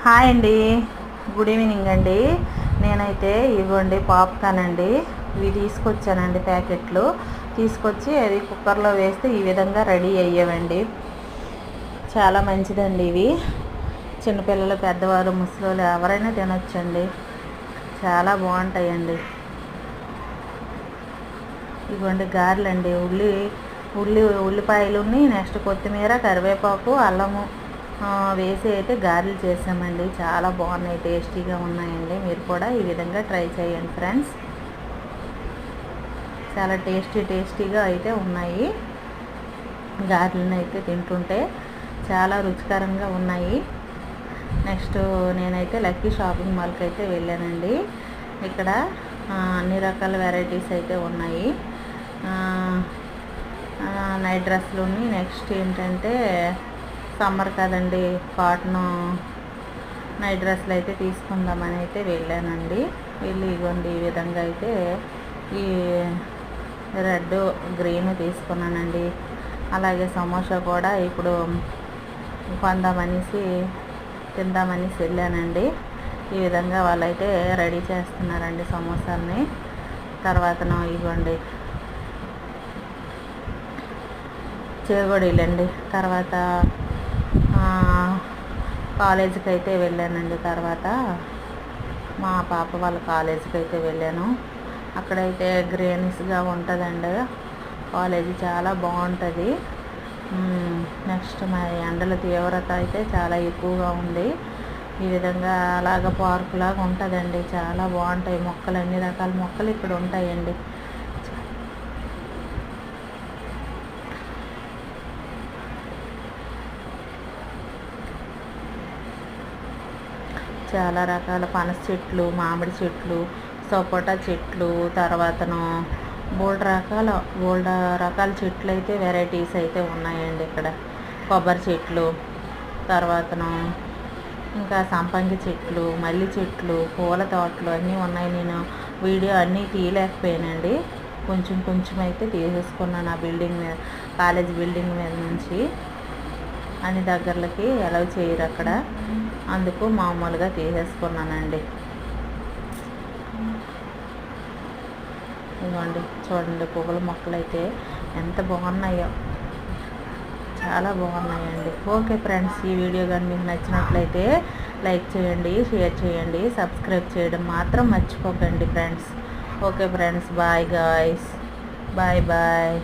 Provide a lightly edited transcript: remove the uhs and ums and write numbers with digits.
Hi అండి, good evening అండి. నేనైతే ఇవ్వండి పాప్కార్న్ అండి, ఇవి తీసుకొచ్చానండి. ప్యాకెట్లు తీసుకొచ్చి అది కుక్కర్లో వేస్తే ఈ విధంగా రెడీ అయ్యేవండి. చాలా మంచిదండి ఇవి. చిన్నపిల్లలు, పెద్దవారు, ముసలోళ్ళు ఎవరైనా తినొచ్చండి. చాలా బాగుంటాయండి. ఇవ్వండి గారెలండి. ఉల్లిపాయలు, నెక్స్ట్ కొత్తిమీర, కరివేపాకు, అల్లము వేసి అయితే గారెలు చేసామండి. చాలా బాగున్నాయి, టేస్టీగా ఉన్నాయండి. మీరు కూడా ఈ విధంగా ట్రై చేయండి ఫ్రెండ్స్. చాలా టేస్టీగా అయితే ఉన్నాయి. గారెలను అయితే తింటుంటే చాలా రుచికరంగా ఉన్నాయి. నెక్స్ట్ నేనైతే లక్కీ షాపింగ్ మాల్కి అయితే వెళ్ళానండి. ఇక్కడ అన్ని రకాల వెరైటీస్ అయితే ఉన్నాయి. నైట్ డ్రెస్లు, నెక్స్ట్ ఏంటంటే సమ్మర్ కదండి, కాటన్ నైట్ డ్రెస్లు అయితే తీసుకుందామని అయితే వెళ్ళానండి. వెళ్ళి ఇవ్వండి ఈ విధంగా అయితే ఈ రెడ్, గ్రీన్ తీసుకున్నానండి. అలాగే సమోసా కూడా ఇప్పుడు తిందామనేసి వెళ్ళానండి. ఈ విధంగా వాళ్ళైతే రెడీ చేస్తున్నారండి సమోసాలని. తర్వాత ఇవ్వండి చేగోడీలండి. తర్వాత కాలేజీకి అయితే వెళ్ళానండి. తర్వాత మా పాప వాళ్ళ కాలేజీకి అయితే వెళ్ళాను. అక్కడైతే గ్రీనిష్గా ఉంటుందండి కాలేజీ, చాలా బాగుంటుంది. నెక్స్ట్ మరి ఎండల తీవ్రత అయితే చాలా ఎక్కువగా ఉంది. ఈ విధంగా అలాగ పార్కు లాగా ఉంటుందండి. చాలా బాగుంటాయి మొక్కలు, అన్ని రకాల మొక్కలు ఇక్కడ ఉంటాయండి. చాలా రకాల పనస చెట్లు, మామిడి చెట్లు, సపోటా చెట్లు, తర్వాతను బోల్డ్ రకాల చెట్లు అయితే వెరైటీస్ అయితే ఉన్నాయండి ఇక్కడ. కొబ్బరి చెట్లు, తర్వాతను ఇంకా సంపంగి చెట్లు, మల్లి చెట్లు, పూల తోటలు అన్నీ ఉన్నాయి. నేను వీడియో అన్నీ తీయలేకపోయానండి. కొంచెం అయితే తీసేసుకున్నాను. ఆ బిల్డింగ్ మీద, కాలేజ్ బిల్డింగ్ మీద నుంచి అన్ని దగ్గరలకి అలౌ చేయరు అక్కడ, అందుకు మామూలుగా తీసేసుకున్నానండి. ఇదిగోండి చూడండి, పువ్వుల మొక్కలు అయితే ఎంత బాగున్నాయో, చాలా బాగున్నాయండి. ఓకే ఫ్రెండ్స్, ఈ వీడియో కానీ మీకు నచ్చినట్లయితే లైక్ చేయండి, షేర్ చేయండి, సబ్స్క్రైబ్ చేయడం మాత్రం మర్చిపోకండి friends. Okay friends, bye guys, bye.